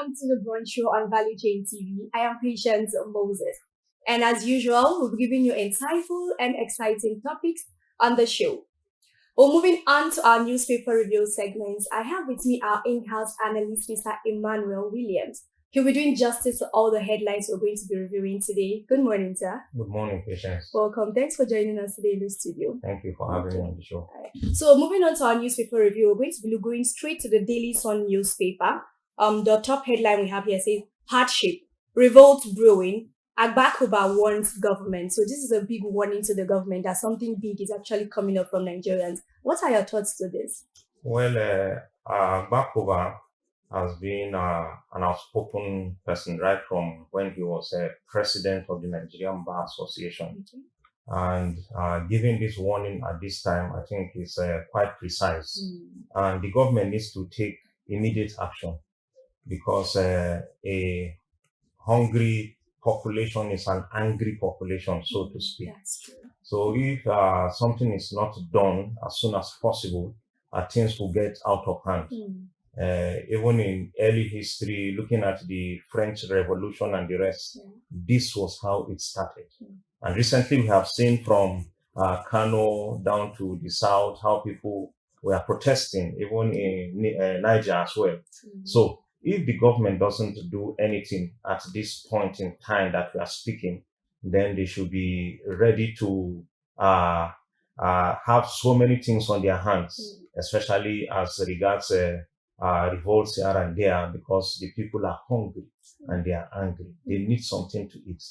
welcome to the Brunch Show on Value Chain TV. I am Patience Moses. And as usual, we'll be giving you insightful and exciting topics on the show. Well, moving on to our newspaper review segments, I have with me our in-house analyst, Mr. Emmanuel Williams. He'll be doing justice to all the headlines we're going to be reviewing today. Good morning, sir. Good morning, Patience. Welcome. Thanks for joining us today in the studio. Thank you for having me on the show. Right. So moving on to our newspaper review, we're going to be going straight to the Daily Sun newspaper. The top headline we have here says, hardship, revolt brewing, Agbakuba warns government. So this is a big warning to the government that something big is actually coming up from Nigerians. What are your thoughts to this? Well, Agbakuba has been an outspoken person right from when he was president of the Nigerian Bar Association. Okay. And giving this warning at this time, I think is quite precise. And the government needs to take immediate action because a hungry population is an angry population, so to speak. That's true. So if something is not done as soon as possible, things will get out of hand. Even in early history, looking at the French Revolution and the rest, this was how it started. And recently we have seen from Kano down to the south, how people were protesting, even in Niger as well. So if the government doesn't do anything at this point in time that we are speaking, then they should be ready to have so many things on their hands, especially as regards revolts here and there, because the people are hungry and they are angry. They need something to eat.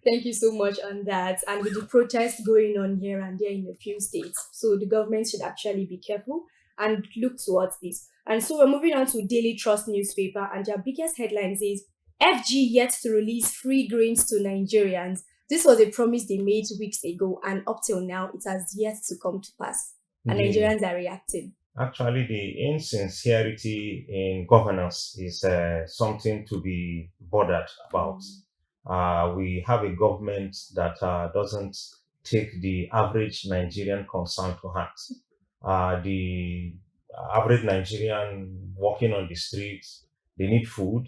Thank you so much on that. And with the protests going on here and there in a few states, so the government should actually be careful and look towards this. And so we're moving on to Daily Trust newspaper, and their biggest headline says, FG yet to release free grains to Nigerians. This was a promise they made weeks ago, and up till now, it has yet to come to pass. And Nigerians are reacting. Actually, the insincerity in governance is something to be bothered about. We have a government that doesn't take the average Nigerian concern to heart. The average Nigerian walking on the streets, they need food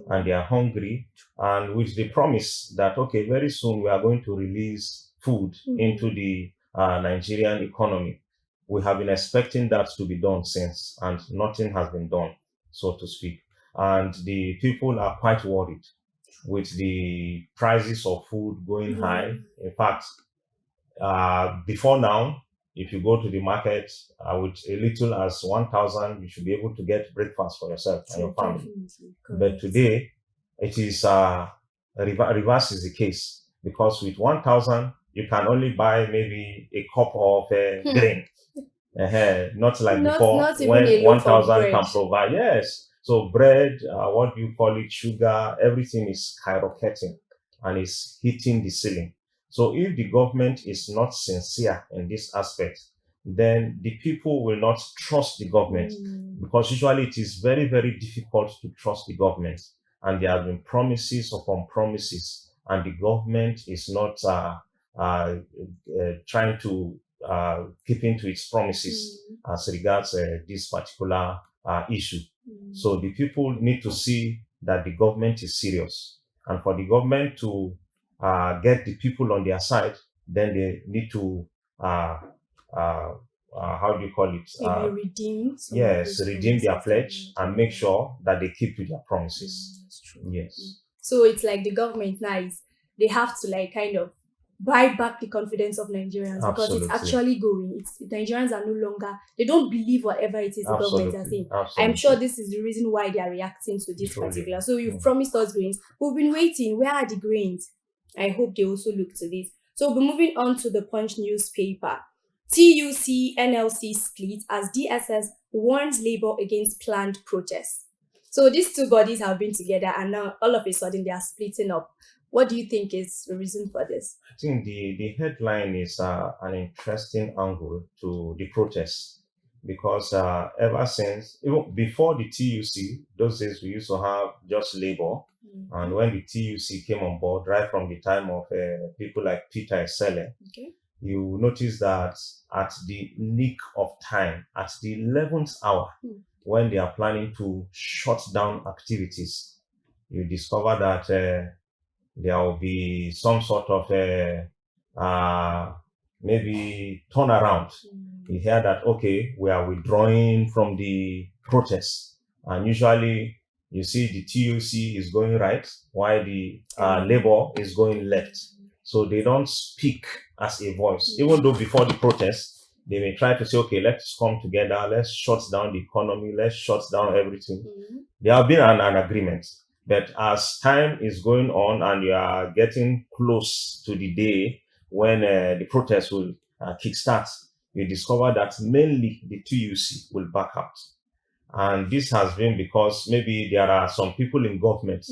and they are hungry. And with the promise that, okay, very soon we are going to release food into the Nigerian economy. We have been expecting that to be done since, and nothing has been done, so to speak. And the people are quite worried with the prices of food going high. In fact, before now, if you go to the market with a little as 1,000, you should be able to get breakfast for yourself and your family. But today, it is reverse is the case, because with 1,000, you can only buy maybe a cup of grain. Not like before, when 1,000 can provide. Yes. So bread, what do you call it, sugar, everything is skyrocketing and is hitting the ceiling. So if the government is not sincere in this aspect, then the people will not trust the government, because usually it is very, very difficult to trust the government. And there have been promises upon promises, and the government is not trying to keep into its promises as regards this particular issue. So the people need to see that the government is serious, and for the government to get the people on their side, then they need to how do you call it? Redeem. Redeem their pledge and make sure that they keep to their promises. That's true. Yes. So it's like the government now they have to like kind of buy back the confidence of Nigerians, because it's actually going. Nigerians are no longer, they don't believe whatever it is the government are saying. I'm sure this is the reason why they are reacting to this particular. So you've promised us grains. We've been waiting. Where are the grains? I hope they also look to this. So we're moving on to the Punch newspaper. TUC NLC split as DSS warns Labour against planned protests. So these two bodies have been together, and now all of a sudden they are splitting up. What do you think is the reason for this? I think the headline is an interesting angle to the protests, because ever since, even before the TUC, those days we used to have just Labour. And when the TUC came on board, right from the time of people like Peter Esele, you notice that at the nick of time, at the 11th hour, when they are planning to shut down activities, you discover that there will be some sort of maybe turnaround. You hear that, okay, we are withdrawing from the protest. And usually you see the TUC is going right, while the labor is going left. So they don't speak as a voice. Even though before the protest, they may try to say, okay, let's come together, let's shut down the economy, let's shut down everything. There have been an agreement. But as time is going on and you are getting close to the day when the protest will kickstart, you discover that mainly the TUC will back out. And this has been because maybe there are some people in government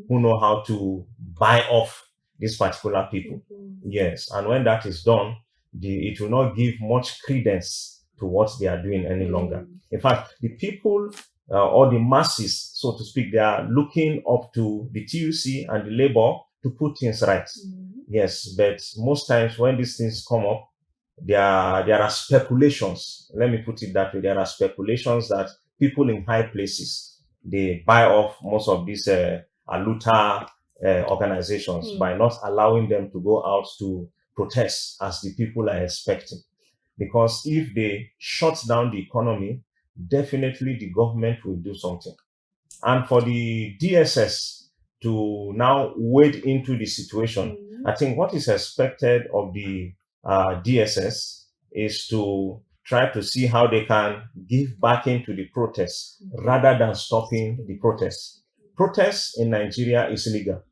who know how to buy off these particular people. Yes. And when that is done, it will not give much credence to what they are doing any longer. In fact, the people or the masses, so to speak, they are looking up to the TUC and the labor to put things right. Yes. But most times when these things come up, there are speculations. Let me put it that way. There are speculations that people in high places, they buy off most of these aluta organizations by not allowing them to go out to protest as the people are expecting. Because if they shut down the economy, definitely the government will do something. And for the DSS to now wade into the situation, I think what is expected of the DSS is to try to see how they can give back into the protest rather than stopping the protest. Protest in Nigeria is illegal.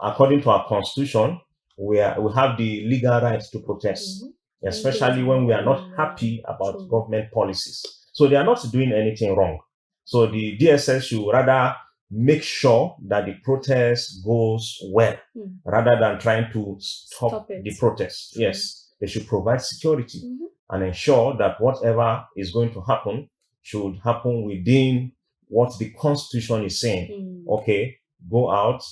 According to our constitution, we have the legal right to protest, especially when we are not happy about government policies. So they are not doing anything wrong. So the DSS should rather make sure that the protest goes well rather than trying to stop the protest. Yes, they should provide security and ensure that whatever is going to happen should happen within what the constitution is saying. Okay, go out,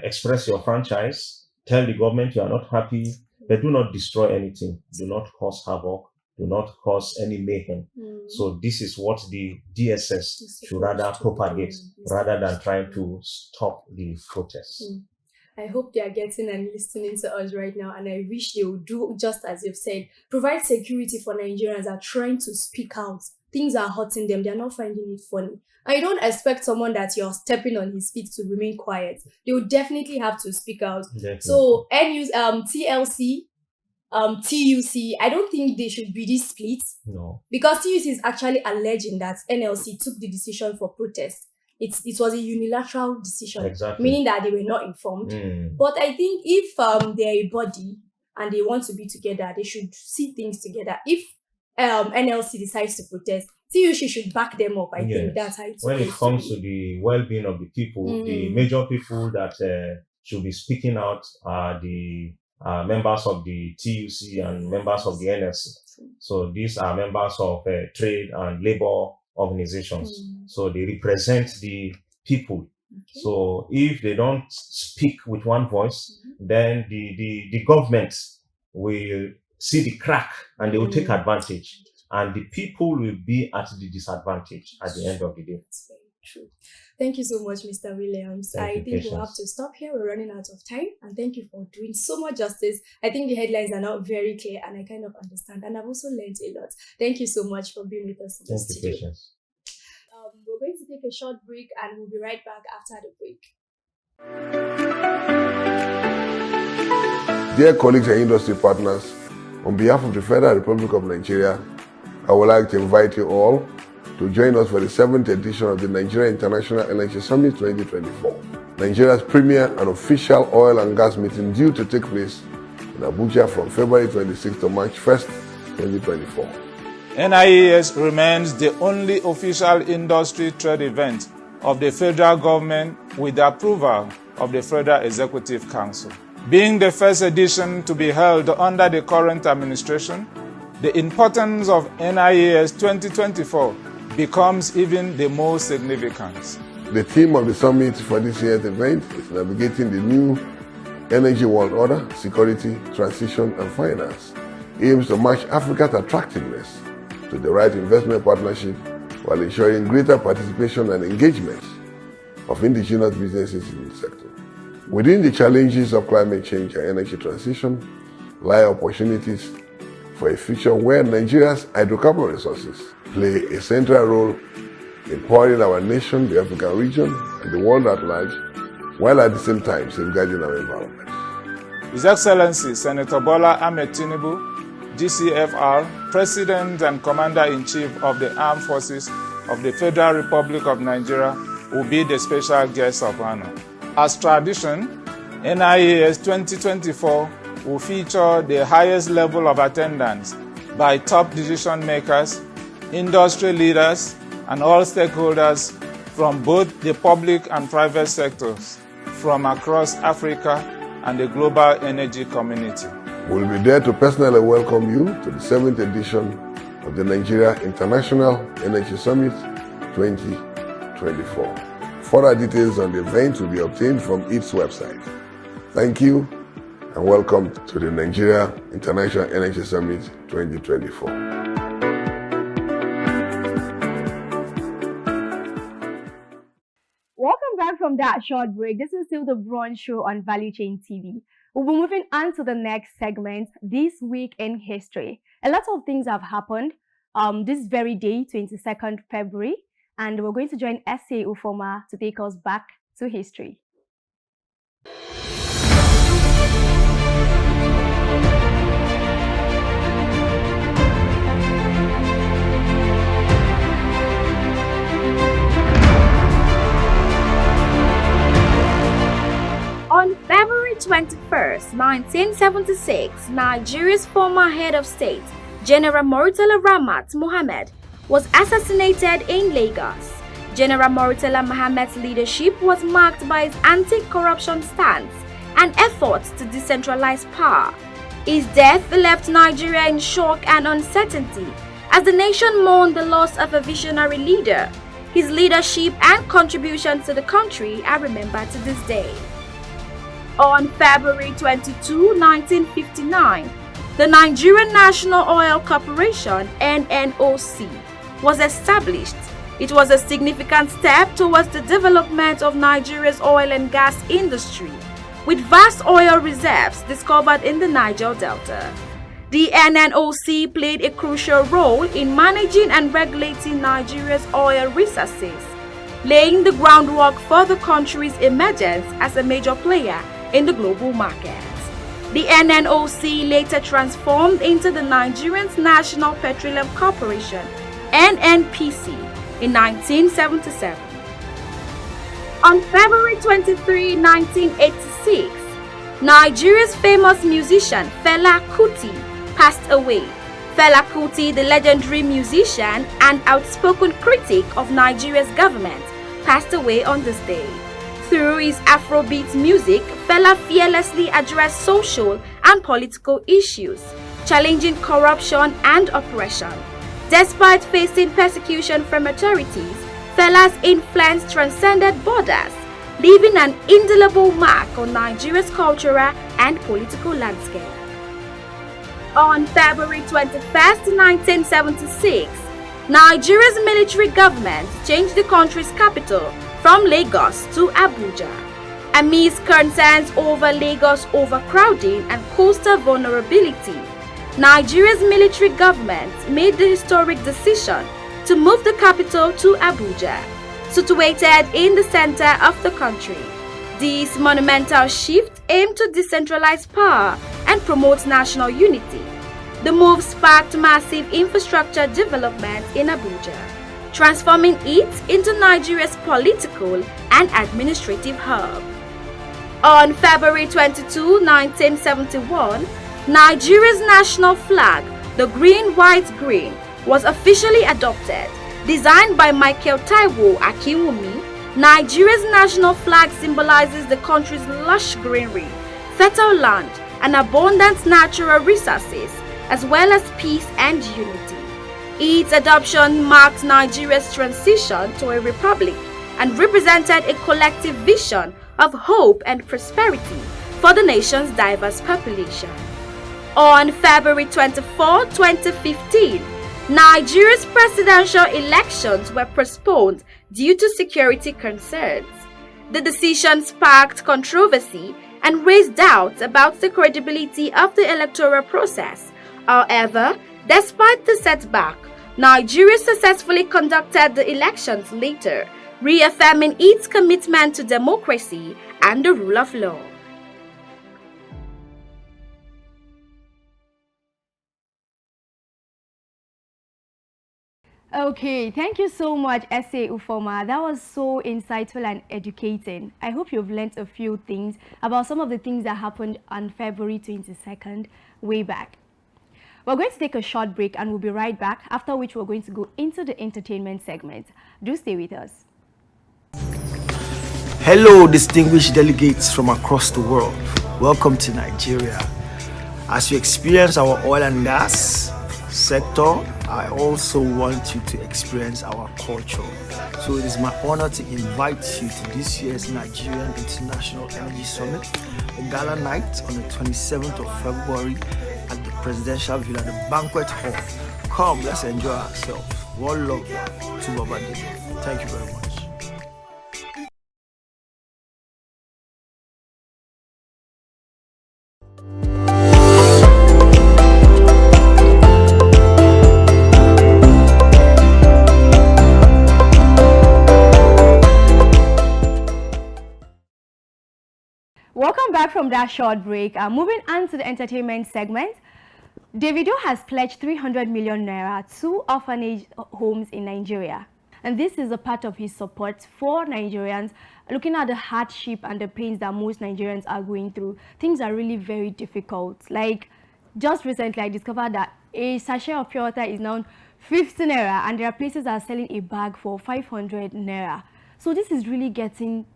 express your franchise, tell the government you are not happy, but do not destroy anything. Do not cause havoc. Do not cause any mayhem. So this is what the DSS should rather propagate rather than trying to stop the protests. I hope they are getting and listening to us right now, and I wish they would do just as you've said. Provide security for Nigerians that are trying to speak out. Things are hurting them. They're not finding it funny. I don't expect someone that you're stepping on his feet to remain quiet. They will definitely have to speak out. Definitely. So TLC, TUC, I don't think they should be this split. No. Because TUC is actually alleging that NLC took the decision for protest. It was a unilateral decision, meaning that they were not informed. But I think if they're a body and they want to be together, they should see things together. If NLC decides to protest, TUC should back them up. I think that's how it's when it comes to the well-being of the people, the major people that should be speaking out are the members of the TUC and members of the NLC. So these are members of trade and labor organizations. So they represent the people. So if they don't speak with one voice, then the government will see the crack and they will take advantage. And the people will be at the disadvantage at the end of the day. That's very true. Thank you so much, Mr. Williams. I think we'll have to stop here. We're running out of time. And thank you for doing so much justice. I think the headlines are not very clear and I kind of understand. And I've also learned a lot. Thank you so much for being with us in the studio. Patience. We're going to take a short break and we'll be right back after the break. Dear colleagues and industry partners, on behalf of the Federal Republic of Nigeria, I would like to invite you all to join us for the 7th edition of the Nigeria International Energy Summit 2024, Nigeria's premier and official oil and gas meeting due to take place in Abuja from February 26th to March 1st, 2024. NIES remains the only official industry trade event of the federal government with the approval of the Federal Executive Council. Being the first edition to be held under the current administration, the importance of NIES 2024 becomes even the more significant. The theme of the summit for this year's event is navigating the new energy world order, security, transition, and finance. It aims to match Africa's attractiveness to the right investment partnership while ensuring greater participation and engagement of indigenous businesses in the sector. Within the challenges of climate change and energy transition lie opportunities for a future where Nigeria's hydrocarbon resources play a central role in powering our nation, the African region, and the world at large, while at the same time safeguarding our environment. His Excellency Senator Bola Ahmed Tinubu, GCFR, President and Commander-in-Chief of the Armed Forces of the Federal Republic of Nigeria, will be the special guest of honor. As tradition, NIAS 2024 will feature the highest level of attendance by top decision makers, industry leaders, and all stakeholders from both the public and private sectors from across Africa and the global energy community. We'll be there to personally welcome you to the 7th edition of the Nigeria International Energy Summit 2024. Further details on the event will be obtained from its website. Thank you and welcome to the Nigeria International Energy Summit 2024. Welcome back from that short break. This is still the Brunch Show on Value Chain TV. We'll be moving on to the next segment, This Week in History. A lot of things have happened this very day, 22nd February, and we're going to join S.A. Ufoma to take us back to history. On February 21st, 1976, Nigeria's former head of state, General Murtala Ramat Mohammed, was assassinated in Lagos. General Murtala Mohammed's leadership was marked by his anti-corruption stance and efforts to decentralize power. His death left Nigeria in shock and uncertainty as the nation mourned the loss of a visionary leader. His leadership and contributions to the country are remembered to this day. On February 22, 1959, the Nigerian National Oil Corporation (NNOC) was established. It was a significant step towards the development of Nigeria's oil and gas industry, with vast oil reserves discovered in the Niger Delta. The NNOC played a crucial role in managing and regulating Nigeria's oil resources, laying the groundwork for the country's emergence as a major player in the global market. The NNOC later transformed into the Nigerian National Petroleum Corporation (NNPC) in 1977. On February 23, 1986, Nigeria's famous musician Fela Kuti passed away. Fela Kuti, the legendary musician and outspoken critic of Nigeria's government, passed away on this day. Through his Afrobeat music, Fela fearlessly addressed social and political issues, challenging corruption and oppression. Despite facing persecution from authorities, Fela's influence transcended borders, leaving an indelible mark on Nigeria's cultural and political landscape. On February 21, 1976, Nigeria's military government changed the country's capital from Lagos to Abuja. Amidst concerns over Lagos' overcrowding and coastal vulnerability, Nigeria's military government made the historic decision to move the capital to Abuja, situated in the center of the country. This monumental shift aimed to decentralize power and promote national unity. The move sparked massive infrastructure development in Abuja, transforming it into Nigeria's political and administrative hub. On February 22, 1971, Nigeria's national flag, the green-white-green, was officially adopted. Designed by Michael Taiwo Akinwumi, Nigeria's national flag symbolizes the country's lush greenery, fertile land, and abundant natural resources, as well as peace and unity. Its adoption marked Nigeria's transition to a republic and represented a collective vision of hope and prosperity for the nation's diverse population. On February 24, 2015, Nigeria's presidential elections were postponed due to security concerns. The decision sparked controversy and raised doubts about the credibility of the electoral process. However, despite the setback, Nigeria successfully conducted the elections later, reaffirming its commitment to democracy and the rule of law. Okay, thank you so much, S.A. Ufoma. That was so insightful and educating. I hope you've learned a few things about some of the things that happened on February 22nd, way back. We're going to take a short break and we'll be right back, after which we're going to go into the entertainment segment. Do stay with us. Hello, distinguished delegates from across the world. Welcome to Nigeria. As you experience our oil and gas sector, I also want you to experience our culture. So it is my honor to invite you to this year's Nigerian International Energy Summit, a gala night on the 27th of February at the Presidential Villa, the Banquet Hall. Come, let's enjoy ourselves. One love to Baba Dede. Thank you very much. Welcome back from that short break. Moving on to the entertainment segment, Davido has pledged 300 million naira to orphanage homes in Nigeria. And this is a part of his support for Nigerians, looking at the hardship and the pains that most Nigerians are going through. Things are really very difficult. Like, just recently I discovered that a sachet of pure water is now 50 naira, and there are places that are selling a bag for 500 naira. So this is really getting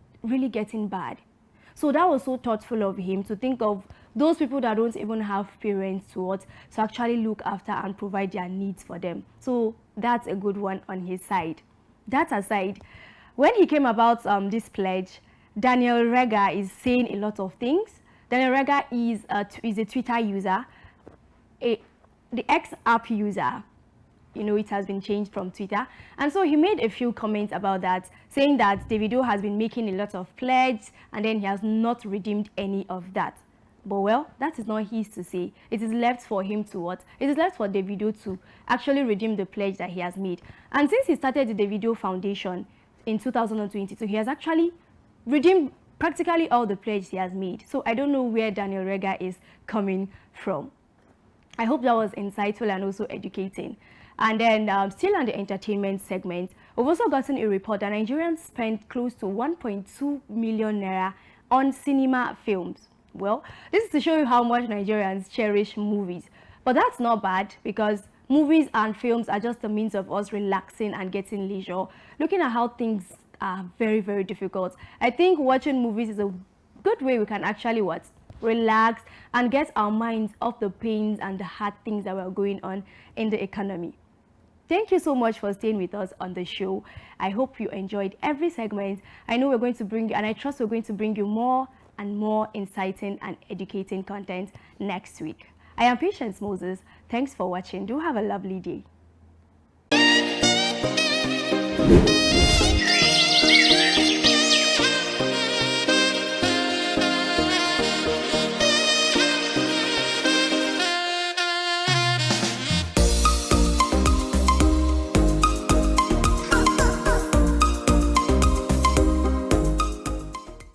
bad. So that was so thoughtful of him to think of those people that don't even have parents to actually look after and provide their needs for them. So that's a good one on his side. That aside, when he came about this pledge, Daniel Rega is saying a lot of things. Daniel Rega is a Twitter user, the X app user. You know, it has been changed from Twitter. And so he made a few comments about that, saying that Davido has been making a lot of pledges and then he has not redeemed any of that. But well, that is not his to say. It is left for him to what? It is left for Davido to actually redeem the pledge that he has made. And since he started the Davido Foundation in 2022, he has actually redeemed practically all the pledges he has made. So I don't know where Daniel Rega is coming from. I hope that was insightful and also educating. And then still on the entertainment segment, we've also gotten a report that Nigerians spent close to 1.2 million naira on cinema films. Well, this is to show you how much Nigerians cherish movies. But that's not bad, because movies and films are just a means of us relaxing and getting leisure, looking at how things are very, very difficult. I think watching movies is a good way we can actually relax and get our minds off the pains and the hard things that were going on in the economy. Thank you so much for staying with us on the show. I hope you enjoyed every segment. I know we're going to bring you, and I trust we're going to bring you more and more inciting and educating content next week. I am Patience Moses. Thanks for watching. Do have a lovely day.